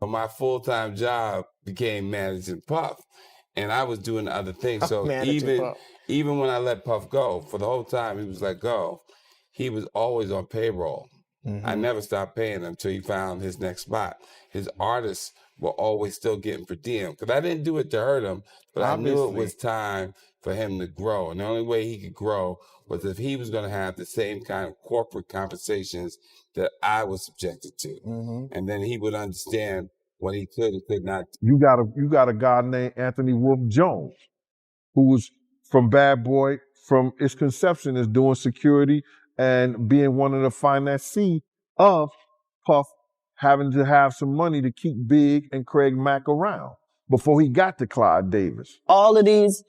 my full-time job became managing Puff, and I was doing other things. So even when I let Puff go, for the whole time he was let go, he was always on payroll. I never stopped paying him until he found his next spot. His artists were always still getting per diem, because I didn't do it to hurt him, but Obviously. I knew it was time for him to grow. And the only way he could grow was if he was going to have the same kind of corporate conversations that I was subjected to. And then he would understand what he could and could not do. You got a guy named Anthony Wolf Jones, who was from Bad Boy, from its conception as doing security and being one of the financiers of Puff having to have some money to keep Big and Craig Mack around before he got to Clyde Davis. All of these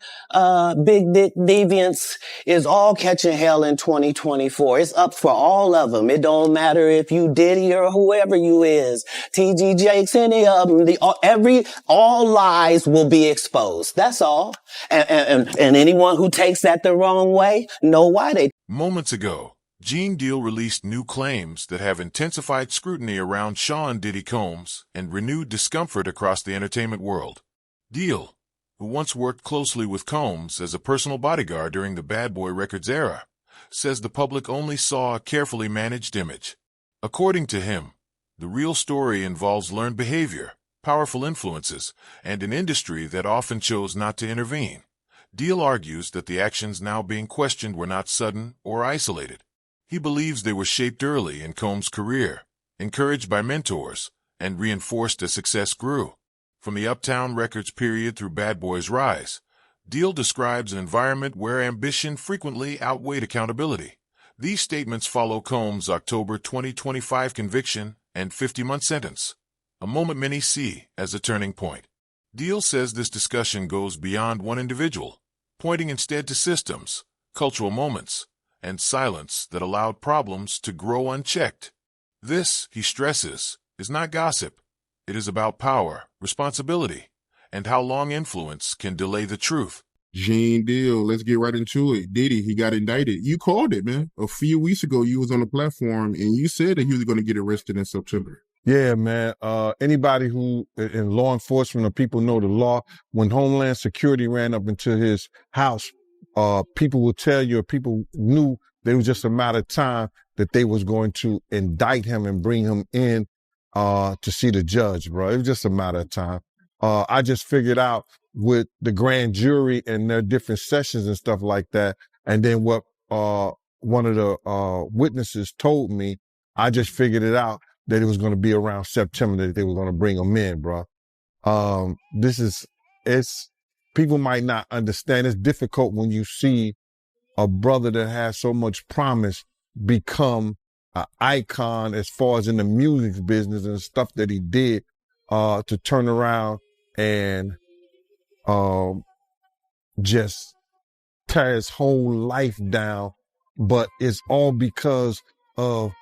big dick deviants is all catching hell in 2024. It's up for all of them. It don't matter if you Diddy or whoever you is, TG Jakes, any of them. All lies will be exposed. That's all. And anyone who takes that the wrong way know why they. Moments ago, Gene Deal released new claims that have intensified scrutiny around Sean Diddy Combs and renewed discomfort across the entertainment world. Deal, who once worked closely with Combs as a personal bodyguard during the Bad Boy Records era, says the public only saw a carefully managed image. According to him, the real story involves learned behavior, powerful influences, and an industry that often chose not to intervene. Deal argues that the actions now being questioned were not sudden or isolated. He believes they were shaped early in Combs' career, encouraged by mentors, and reinforced as success grew. From the Uptown Records period through Bad Boy's rise, Deal describes an environment where ambition frequently outweighed accountability. These statements follow Combs' October 2025 conviction and 50-month sentence, a moment many see as a turning point. Deal says this discussion goes beyond one individual, pointing instead to systems, cultural moments, and silence that allowed problems to grow unchecked. This, he stresses, is not gossip. It is about power, responsibility, and how long influence can delay the truth. Gene Deal, let's get right into it. Diddy, he got indicted. You called it, man. A few weeks ago, you was on the platform, and you said that he was going to get arrested in September. Yeah, man. Anybody who in law enforcement or people know the law, when Homeland Security ran up into his house, people will tell you, or people knew that it was just a matter of time that they was going to indict him and bring him in to see the judge, bro. It was just a matter of time. I just figured out with the grand jury and their different sessions and stuff like that, and then what one of the witnesses told me, I just figured it out that it was going to be around September that they were going to bring him in, bro. People might not understand. It's difficult when you see a brother that has so much promise become an icon as far as in the music business and stuff that he did, to turn around and just tear his whole life down. But it's all because of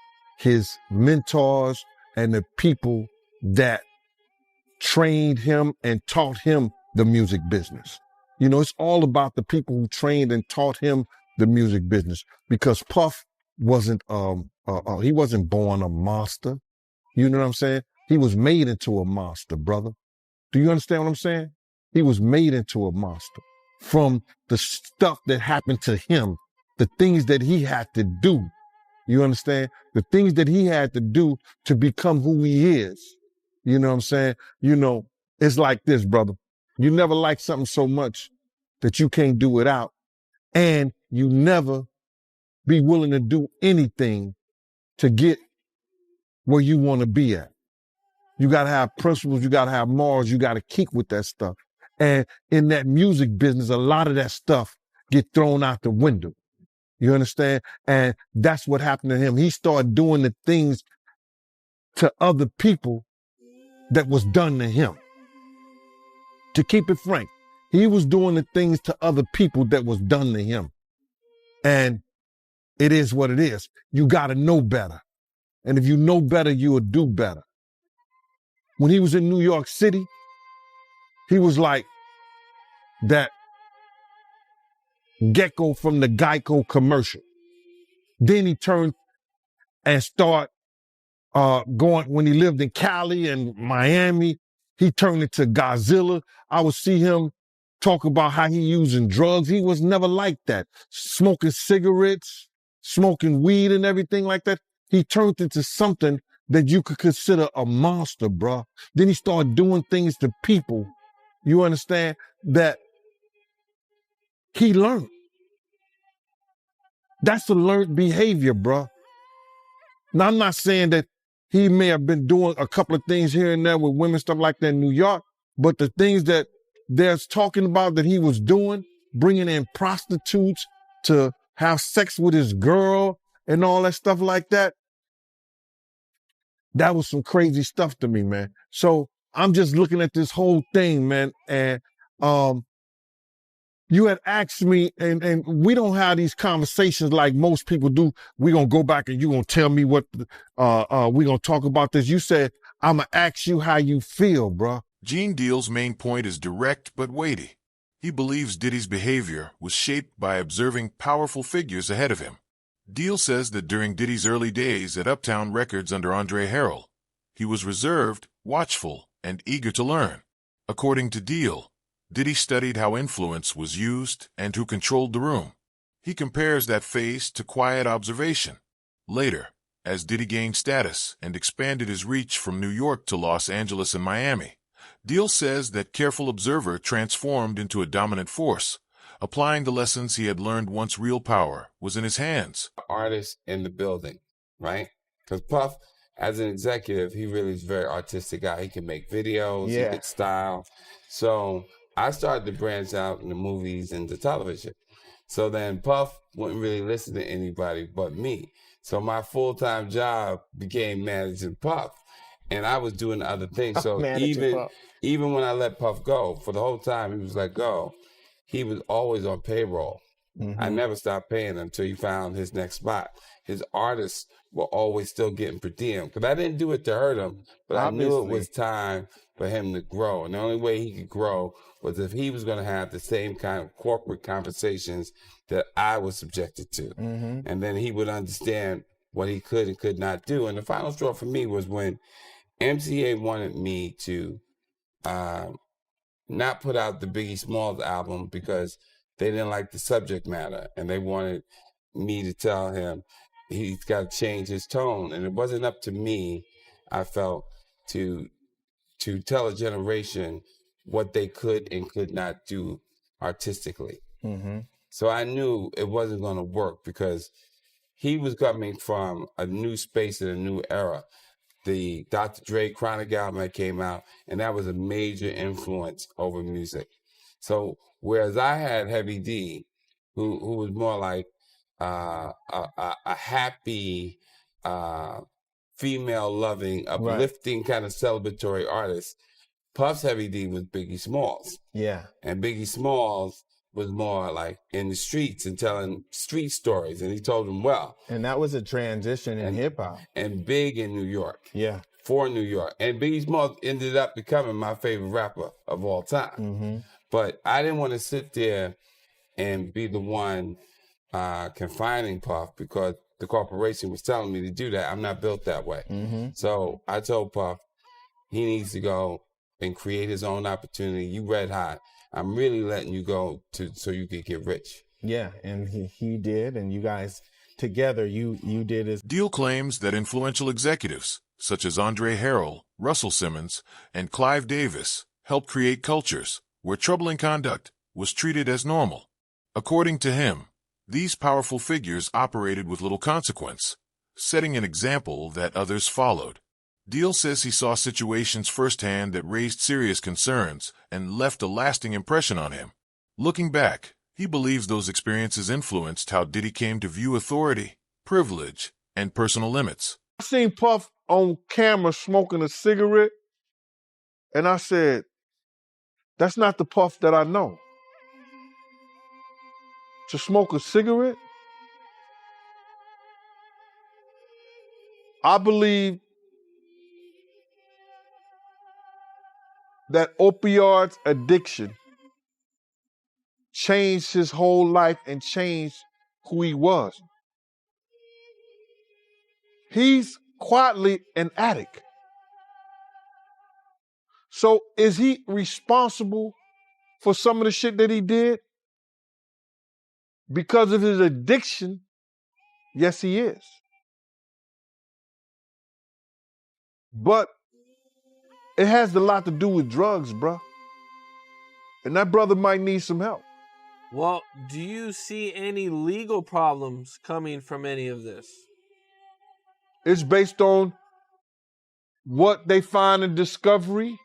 his mentors and the people that trained him and taught him the music business. You know, it's all about the people who trained and taught him the music business, because Puff wasn't, he wasn't born a monster. You know what I'm saying? He was made into a monster, brother. Do you understand what I'm saying? He was made into a monster from the stuff that happened to him, the things that he had to do. You understand? The things that he had to do to become who he is. You know what I'm saying? You know, it's like this, brother. You never like something so much that you can't do without, and you never be willing to do anything to get where you want to be at. You got to have principles. You got to have morals. You got to keep with that stuff. And in that music business, a lot of that stuff get thrown out the window. You understand? And that's what happened to him. He started doing the things to other people that was done to him. To keep it frank, he was doing the things to other people that was done to him. And it is what it is. You got to know better. And if you know better, you will do better. When he was in New York City, he was like that gecko from the Geico commercial. Then he turned and started when he lived in Cali and Miami, he turned into Godzilla. I would see him talk about how he using drugs. He was never like that. Smoking cigarettes, smoking weed and everything like that. He turned into something that you could consider a monster, bruh. Then he started doing things to people, you understand, that he learned. That's a learned behavior, bruh. Now, I'm not saying that he may have been doing a couple of things here and there with women, stuff like that in New York, but the things that there's talking about that he was doing, bringing in prostitutes to have sex with his girl and all that stuff like that, that was some crazy stuff to me, man. So I'm just looking at this whole thing, man, and you had asked me, and we don't have these conversations like most people do. We're going to go back and you're going to tell me what, we're going to talk about this. You said, I'm going to ask you how you feel, bro. Gene Deal's main point is direct but weighty. He believes Diddy's behavior was shaped by observing powerful figures ahead of him. Deal says that during Diddy's early days at Uptown Records under Andre Harrell, he was reserved, watchful, and eager to learn. According to Deal, Diddy studied how influence was used and who controlled the room. He compares that phase to quiet observation. Later, as Diddy gained status and expanded his reach from New York to Los Angeles and Miami, Deal says that careful observer transformed into a dominant force, applying the lessons he had learned once real power was in his hands. Artist in the building, right? Because Puff, as an executive, he really is a very artistic guy. He can make videos, he can style. So I started to branch out in the movies and the television. So then Puff wouldn't really listen to anybody but me. So my full-time job became managing Puff. And I was doing other things. So even when I let Puff go, for the whole time he was let go, he was always on payroll. Mm-hmm. I never stopped paying him until he found his next spot. His artists were always still getting per diem. Because I didn't do it to hurt him, but obviously, I knew it was time for him to grow. And the only way he could grow was if he was going to have the same kind of corporate conversations that I was subjected to. Mm-hmm. And then he would understand what he could and could not do. And the final straw for me was when MCA wanted me to not put out the Biggie Smalls album because they didn't like the subject matter. And they wanted me to tell him he's got to change his tone. And it wasn't up to me, I felt, to tell a generation what they could and could not do artistically. Mm-hmm. So I knew it wasn't going to work because he was coming from a new space and a new era. The Dr. Dre Chronic album that came out, and that was a major influence over music. So whereas I had Heavy D, who was more like a happy, female-loving, uplifting kind of celebratory artist, Puff's Heavy D was Biggie Smalls. Yeah. And Biggie Smalls was more like in the streets and telling street stories, and he told them well. And that was a transition in hip-hop. And big in New York. Yeah. For New York. And Biggie Smalls ended up becoming my favorite rapper of all time. Mm-hmm. But I didn't want to sit there and be the one confining Puff because the corporation was telling me to do that. I'm not built that way. Mm-hmm. So I told Puff he needs to go and create his own opportunity. You red hot. I'm really letting you go so you could get rich. Yeah, and he did, and you guys together, you did as... Deal claims that influential executives, such as Andre Harrell, Russell Simmons, and Clive Davis, helped create cultures where troubling conduct was treated as normal. According to him, these powerful figures operated with little consequence, setting an example that others followed. Deal says he saw situations firsthand that raised serious concerns and left a lasting impression on him. Looking back, he believes those experiences influenced how Diddy came to view authority, privilege, and personal limits. I seen Puff on camera smoking a cigarette, and I said, that's not the Puff that I know. To smoke a cigarette? I believe that opioids addiction changed his whole life and changed who he was. He's quietly an addict. So is he responsible for some of the shit that he did? Because of his addiction, yes, he is. But it has a lot to do with drugs, bro. And that brother might need some help. Well, do you see any legal problems coming from any of this? It's based on what they find in discovery.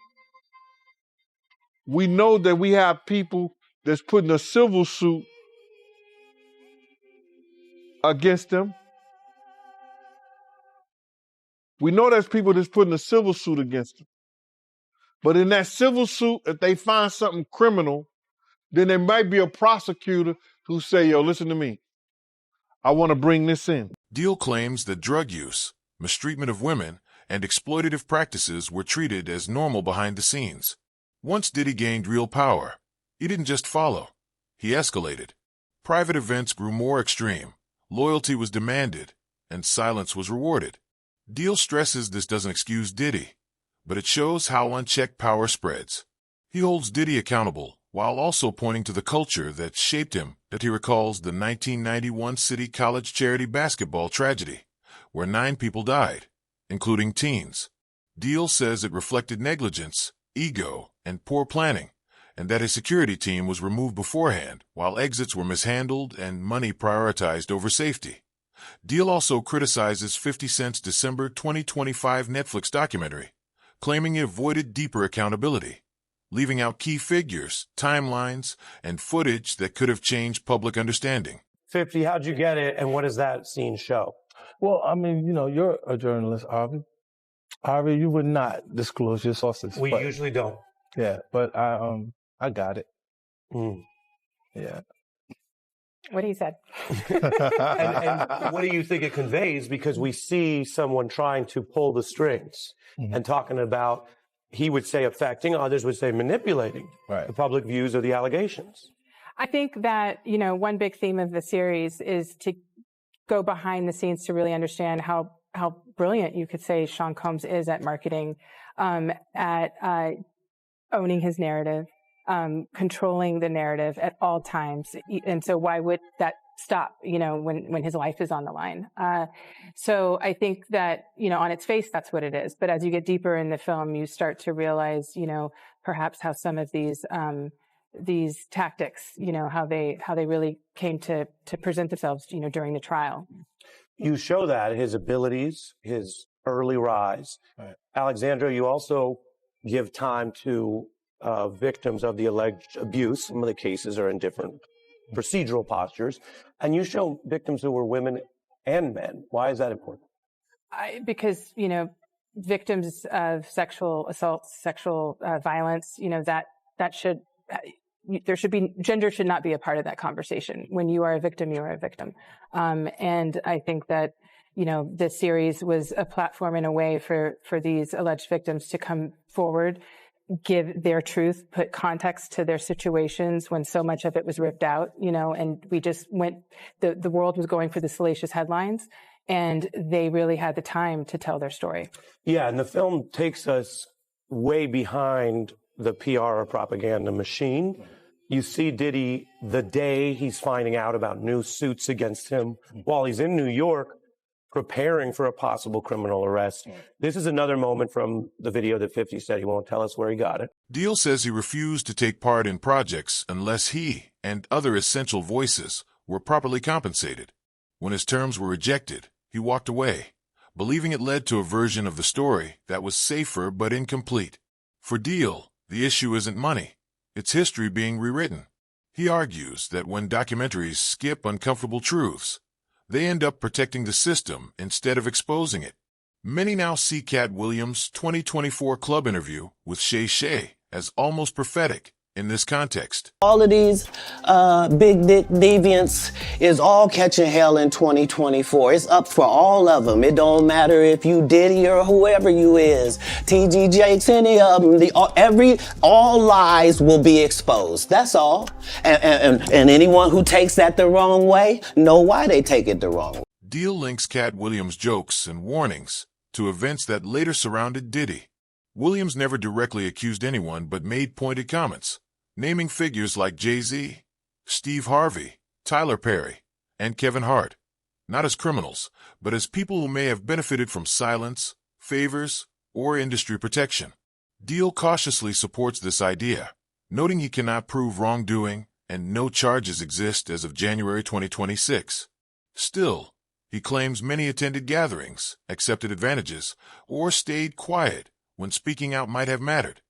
We know that we have people that's putting a civil suit against them. We know there's people that's putting a civil suit against them. But in that civil suit, if they find something criminal, then there might be a prosecutor who say, yo, listen to me. I want to bring this in. Deal claims that drug use, mistreatment of women, and exploitative practices were treated as normal behind the scenes. Once Diddy gained real power, he didn't just follow. He escalated. Private events grew more extreme, loyalty was demanded, and silence was rewarded. Deal stresses this doesn't excuse Diddy, but it shows how unchecked power spreads. He holds Diddy accountable while also pointing to the culture that shaped him, that he recalls the 1991 City College charity basketball tragedy, where 9 people died, including teens. Deal says it reflected negligence, ego, and poor planning, and that his security team was removed beforehand while exits were mishandled and money prioritized over safety. Deal also criticizes 50 Cent's December 2025 Netflix documentary, claiming it avoided deeper accountability, leaving out key figures, timelines, and footage that could have changed public understanding. 50, how'd you get it, and what does that scene show? Well, I mean, you know, you're a journalist, Harvey. Harvey, you would not disclose your sources. We usually don't. Yeah, but I got it. Yeah. What he said. and what do you think it conveys? Because we see someone trying to pull the strings and talking about, he would say affecting, others would say manipulating the public views of the allegations. I think that, you know, one big theme of the series is to go behind the scenes to really understand how brilliant you could say Sean Combs is at marketing, at owning his narrative, controlling the narrative at all times. And so why would that stop, you know, when his life is on the line? So I think that, you know, on its face, that's what it is. But as you get deeper in the film, you start to realize, you know, perhaps how some of these tactics, you know, how they really came to present themselves, you know, during the trial. You show that, his abilities, his early rise. Right. Alexandra, you also give time to victims of the alleged abuse. Some of the cases are in different procedural postures. And you show victims who were women and men. Why is that important? Because, you know, victims of sexual assault, sexual violence, you know, gender should not be a part of that conversation. When you are a victim, you are a victim. And I think that, you know, this series was a platform in a way for these alleged victims to come forward, give their truth, put context to their situations when so much of it was ripped out, you know, and we just the world was going for the salacious headlines, and they really had the time to tell their story. Yeah, and the film takes us way behind the PR or propaganda machine. You see Diddy the day he's finding out about new suits against him while he's in New York preparing for a possible criminal arrest. This is another moment from the video that 50 said he won't tell us where he got it. Deal says he refused to take part in projects unless he and other essential voices were properly compensated. When his terms were rejected, he walked away, believing it led to a version of the story that was safer but incomplete. For Deal, the issue isn't money. It's history being rewritten. He argues that when documentaries skip uncomfortable truths, they end up protecting the system instead of exposing it. Many now see Cat Williams' 2024 club interview with Shay Shay as almost prophetic in this context. All of these big dick deviants is all catching hell in 2024. It's up for all of them. It don't matter if you Diddy or whoever you is. TG Jakes, any of them. All lies will be exposed. That's all. And anyone who takes that the wrong way, know why they take it the wrong way. Deal links Cat Williams' jokes and warnings to events that later surrounded Diddy. Williams never directly accused anyone but made pointed comments, naming figures like Jay-Z, Steve Harvey, Tyler Perry, and Kevin Hart, not as criminals, but as people who may have benefited from silence, favors, or industry protection. Deal cautiously supports this idea, noting he cannot prove wrongdoing and no charges exist as of January 2026. Still, he claims many attended gatherings, accepted advantages, or stayed quiet when speaking out might have mattered.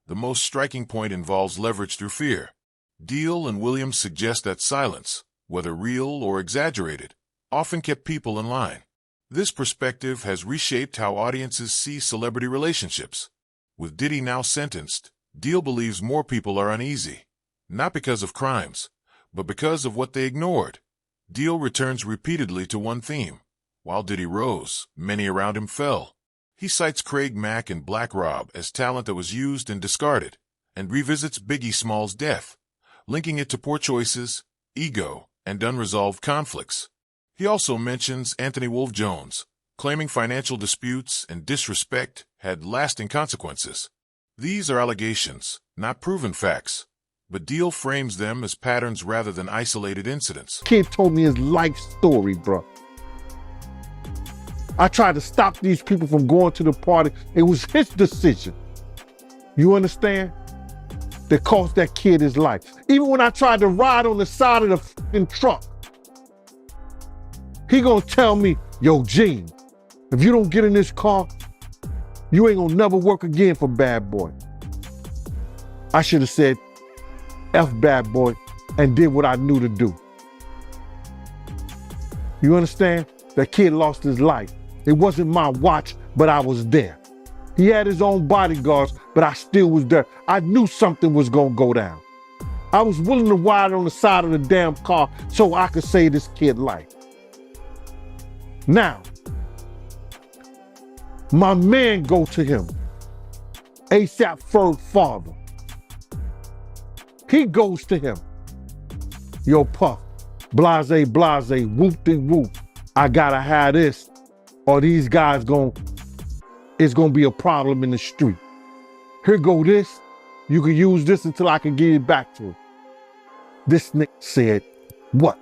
The most striking point involves leverage through fear. Deal and Williams suggest that silence, whether real or exaggerated, often kept people in line. This perspective has reshaped how audiences see celebrity relationships. With Diddy now sentenced, Deal believes more people are uneasy, not because of crimes, but because of what they ignored. Deal returns repeatedly to one theme. While Diddy rose, many around him fell. He cites Craig Mack and Black Rob as talent that was used and discarded, and revisits Biggie Small's death, linking it to poor choices, ego, and unresolved conflicts. He also mentions Anthony Wolf Jones, claiming financial disputes and disrespect had lasting consequences. These are allegations, not proven facts, but Deal frames them as patterns rather than isolated incidents. Kid told me his life story, bro. I tried to stop these people from going to the party. It was his decision. You understand? That cost that kid his life. Even when I tried to ride on the side of the fucking truck, he gonna tell me, yo, Gene, if you don't get in this car, you ain't gonna never work again for Bad Boy. I should have said, F Bad Boy, and did what I knew to do. You understand? That kid lost his life. It wasn't my watch, but I was there. He had his own bodyguards, but I still was there. I knew something was gonna go down. I was willing to ride on the side of the damn car so I could save this kid's life. Now, my man go to him, ASAP Ferg father. He goes to him. Yo, Puff, blase, whoop-de-whoop. I gotta have this, or these guys it's gonna be a problem in the street. Here go this. You can use this until I can get it back to him. This nigga said, what?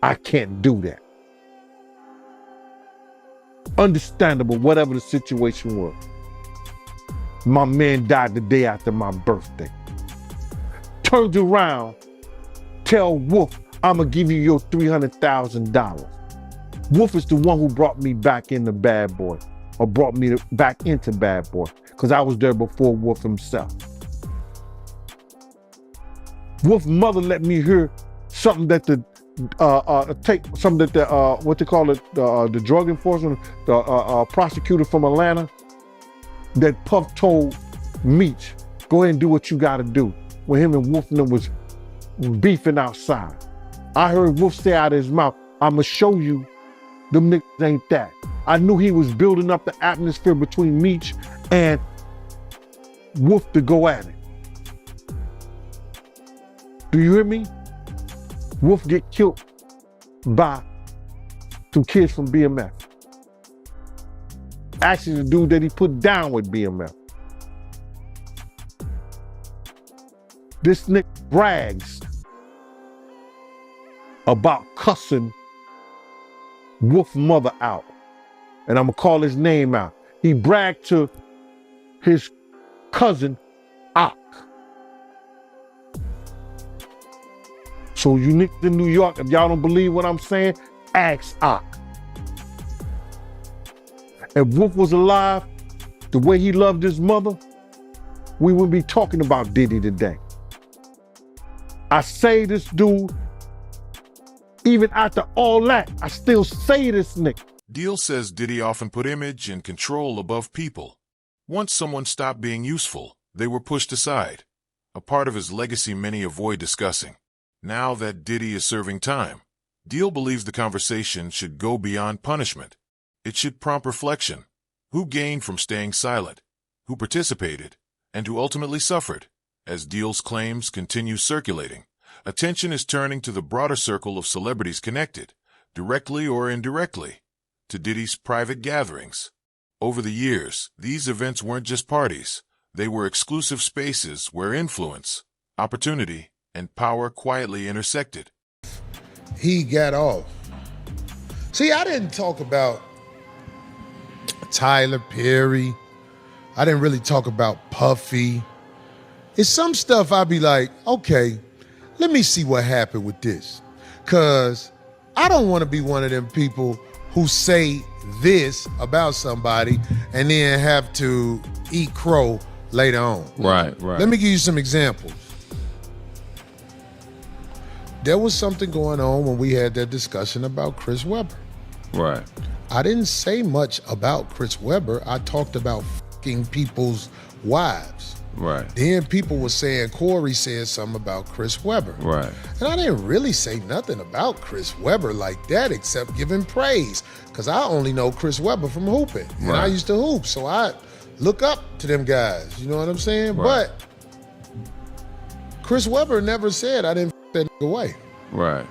I can't do that. Understandable, whatever the situation was. My man died the day after my birthday. Turned around, tell Wolf, I'ma give you your $300,000. Wolf is the one who brought me back into Bad Boy, or brought me back into Bad Boy, because I was there before Wolf himself. Wolf's mother let me hear something that the what they call it, the drug enforcement, the prosecutor from Atlanta, that Puff told Meech, go ahead and do what you gotta do, when him and Wolf and them was beefing outside. I heard Wolf say out of his mouth, I'ma show you them niggas ain't that. I knew he was building up the atmosphere between Meech and Wolf to go at it. Do you hear me? Wolf get killed by some kids from BMF. Actually, the dude that he put down with BMF. This nigga brags about cussing Wolf's mother out. And I'm gonna call his name out. He bragged to his cousin, Ak. So you niggas in New York, if y'all don't believe what I'm saying, ask Ak. If Wolf was alive, the way he loved his mother, we wouldn't be talking about Diddy today. I say this dude, even after all that, I still say this nigga. Deal says Diddy often put image and control above people. Once someone stopped being useful, they were pushed aside, a part of his legacy many avoid discussing. Now that Diddy is serving time, Deal believes the conversation should go beyond punishment. It should prompt reflection. Who gained from staying silent? Who participated? And who ultimately suffered? As Deal's claims continue circulating, attention is turning to the broader circle of celebrities connected, directly or indirectly, to Diddy's private gatherings. Over the years, these events weren't just parties. They were exclusive spaces where influence, opportunity, and power quietly intersected. He got off. See, I didn't talk about Tyler Perry. I didn't really talk about Puffy. It's some stuff I'd be like, okay, let me see what happened with this. Cause I don't want to be one of them people who say this about somebody and then have to eat crow later on. Right. Let me give you some examples. There was something going on when we had that discussion about Chris Webber. Right. I didn't say much about Chris Webber. I talked about fucking people's wives. Right. Then people were saying Corey said something about Chris Webber. Right. And I didn't really say nothing about Chris Webber like that except giving praise, because I only know Chris Webber from hooping. And I used to hoop, so I look up to them guys. You know what I'm saying? Right. But Chris Webber never said I didn't that nigga away. Right.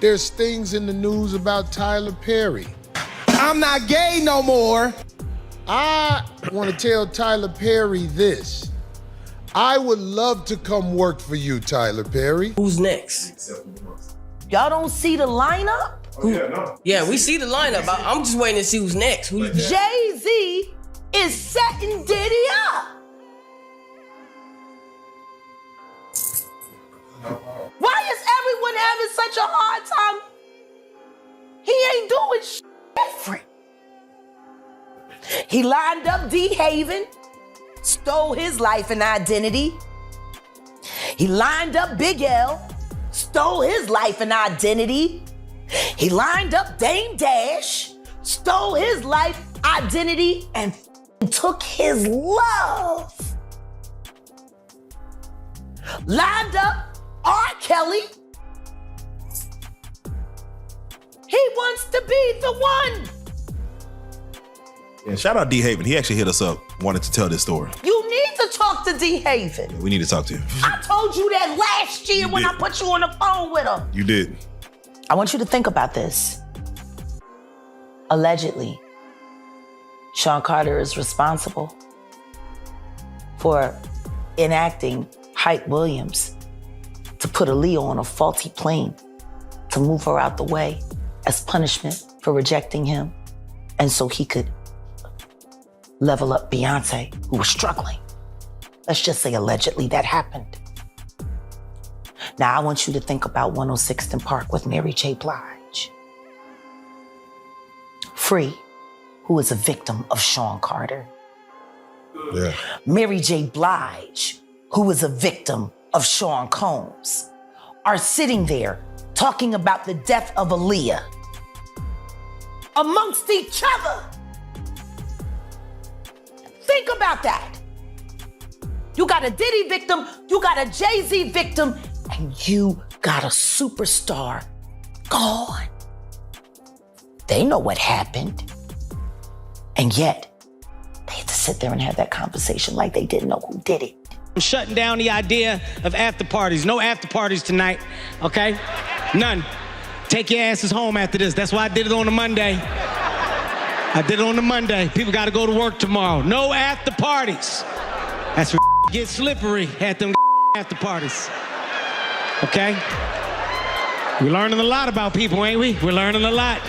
There's things in the news about Tyler Perry. I'm not gay no more. I want to tell Tyler Perry this. I would love to come work for you, Tyler Perry. Who's next? Y'all don't see the lineup? Oh, yeah, no. Yeah, we see the lineup. I'm just waiting to see who's next. Jay-Z is setting Diddy up. Why is everyone having such a hard time? He ain't doing shit different. He lined up D. Haven, stole his life and identity. He lined up Big L, stole his life and identity. He lined up Dame Dash, stole his life, identity, and took his love. Lined up R. Kelly. He wants to be the one. Yeah, shout out D. Haven. He actually hit us up, wanted to tell this story. You need to talk to D. Haven. We need to talk to him. I told you that last year when I put you on the phone with him. You did. I want you to think about this. Allegedly, Sean Carter is responsible for enacting Hype Williams to put Aaliyah on a faulty plane to move her out the way as punishment for rejecting him, and so he could level up Beyonce, who was struggling. Let's just say allegedly that happened. Now I want you to think about 106th and Park with Mary J. Blige. Free, who is a victim of Sean Carter. Yeah. Mary J. Blige, who is a victim of Sean Combs, are sitting there talking about the death of Aaliyah amongst each other. Think about that. You got a Diddy victim, you got a Jay-Z victim, and you got a superstar gone. They know what happened. And yet, they had to sit there and have that conversation like they didn't know who did it. I'm shutting down the idea of after parties. No after parties tonight, okay? None. Take your asses home after this. That's why I did it on a Monday. I did it on a Monday. People got to go to work tomorrow. No after parties. That's where get slippery at them after parties. Okay? We're learning a lot about people, ain't we? We're learning a lot.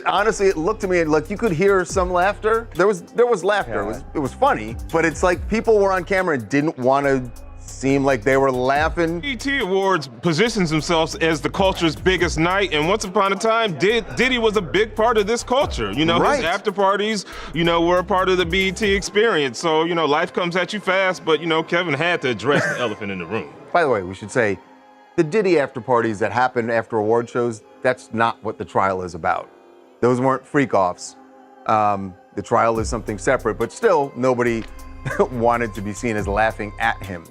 Honestly, it looked to me like you could hear some laughter. There was laughter. Yeah. It was funny, but it's like people were on camera and didn't want to seem like they were laughing. BET Awards positions themselves as the culture's biggest night, and once upon a time, Diddy was a big part of this culture. You know, his after parties, you know, were a part of the BET experience. So, you know, life comes at you fast, but, you know, Kevin had to address the elephant in the room. By the way, we should say, the Diddy after parties that happen after award shows, that's not what the trial is about. Those weren't freak-offs. The trial is something separate, but still, nobody wanted to be seen as laughing at him.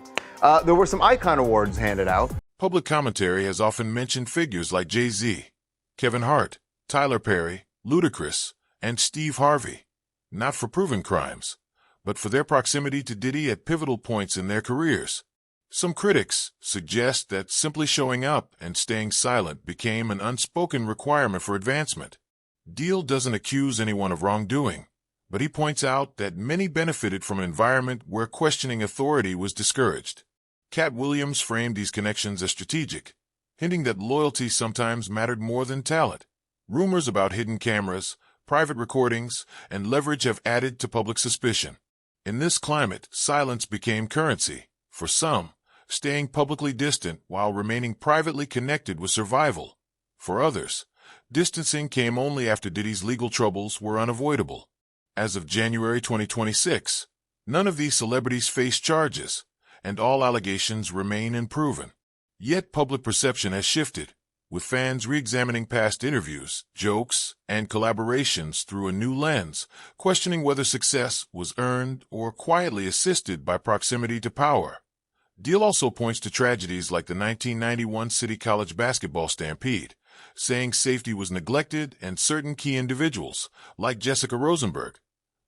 There were some icon awards handed out. Public commentary has often mentioned figures like Jay-Z, Kevin Hart, Tyler Perry, Ludacris, and Steve Harvey, not for proven crimes, but for their proximity to Diddy at pivotal points in their careers. Some critics suggest that simply showing up and staying silent became an unspoken requirement for advancement. Deal doesn't accuse anyone of wrongdoing, but he points out that many benefited from an environment where questioning authority was discouraged. Cat Williams framed these connections as strategic, hinting that loyalty sometimes mattered more than talent. Rumors about hidden cameras, private recordings, and leverage have added to public suspicion. In this climate, silence became currency. For some, staying publicly distant while remaining privately connected was survival. For others, distancing came only after Diddy's legal troubles were unavoidable. As of January 2026, none of these celebrities face charges, and all allegations remain unproven. Yet public perception has shifted, with fans re-examining past interviews, jokes, and collaborations through a new lens, questioning whether success was earned or quietly assisted by proximity to power. Deal also points to tragedies like the 1991 City College basketball stampede, saying safety was neglected and certain key individuals, like Jessica Rosenberg,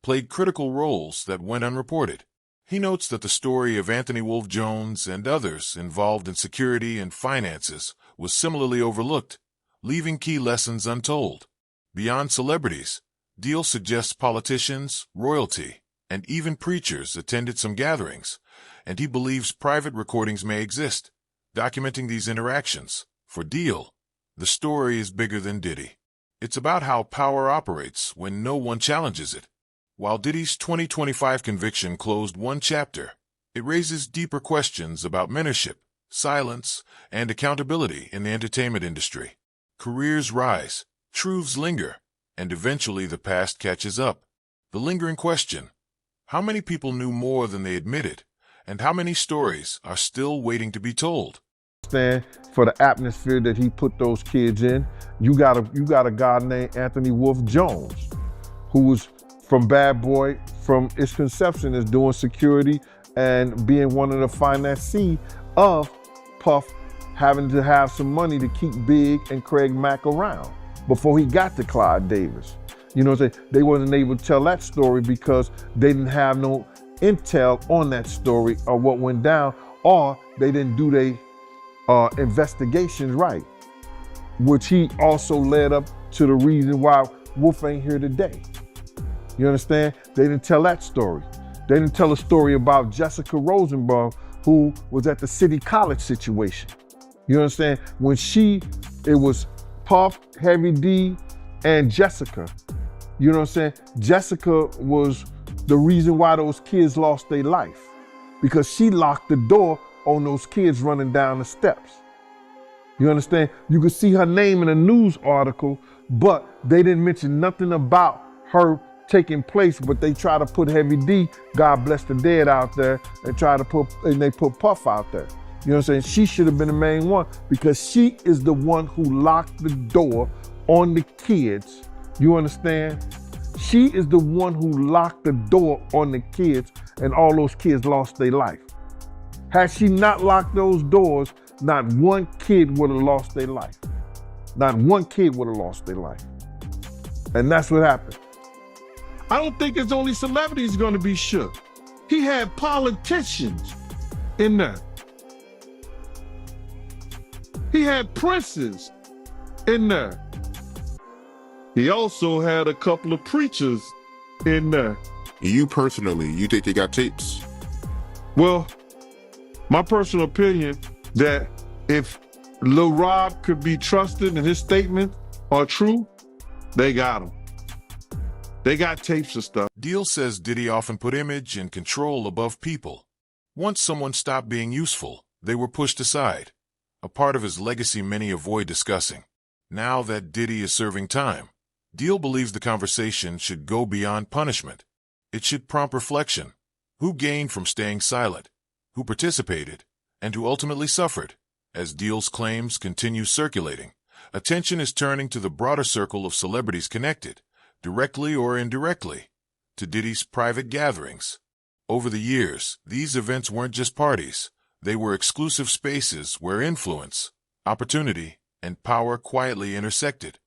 played critical roles that went unreported. He notes that the story of Anthony Wolf Jones and others involved in security and finances was similarly overlooked, leaving key lessons untold. Beyond celebrities, Deal suggests politicians, royalty, and even preachers attended some gatherings, and he believes private recordings may exist, documenting these interactions. For Deal, the story is bigger than Diddy. It's about how power operates when no one challenges it. While Diddy's 2025 conviction closed one chapter, it raises deeper questions about mentorship, silence, and accountability in the entertainment industry. Careers rise, truths linger, and eventually the past catches up. The lingering question: how many people knew more than they admitted, and how many stories are still waiting to be told? Stand for the atmosphere that he put those kids in. You got a guy named Anthony Wolf Jones, who was from Bad Boy, from its conception as doing security and being one of the financiers of Puff having to have some money to keep Big and Craig Mack around before he got to Clyde Davis. You know what I'm saying? They wasn't able to tell that story because they didn't have no intel on that story or what went down, or they didn't do their investigations right, which he also led up to the reason why Wolf ain't here today. You understand? They didn't tell that story. They didn't tell a story about Jessica Rosenberg, who was at the City College situation. You understand? When it was Puff, Heavy D, and Jessica. You know what I'm saying? Jessica was the reason why those kids lost their life, because she locked the door on those kids running down the steps. You understand? You could see her name in a news article, but they didn't mention nothing about her taking place, but they try to put Heavy D, God bless the dead, out there, and they put Puff out there. You know what I'm saying? She should have been the main one, because she is the one who locked the door on the kids. You understand? She is the one who locked the door on the kids, and all those kids lost their life. Had she not locked those doors, not one kid would have lost their life. Not one kid would have lost their life. And that's what happened. I don't think it's only celebrities going to be shook. He had politicians in there. He had princes in there. He also had a couple of preachers in there. You personally, you think they got tapes? Well, my personal opinion that if Lil Rob could be trusted and his statements are true, they got him. They got tapes of stuff. Deal says Diddy often put image and control above people. Once someone stopped being useful, they were pushed aside, a part of his legacy many avoid discussing. Now that Diddy is serving time, Deal believes the conversation should go beyond punishment. It should prompt reflection. Who gained from staying silent? Who participated? And who ultimately suffered? As Deal's claims continue circulating, attention is turning to the broader circle of celebrities connected, directly or indirectly, to Diddy's private gatherings. Over the years, these events weren't just parties. They were exclusive spaces where influence, opportunity, and power quietly intersected.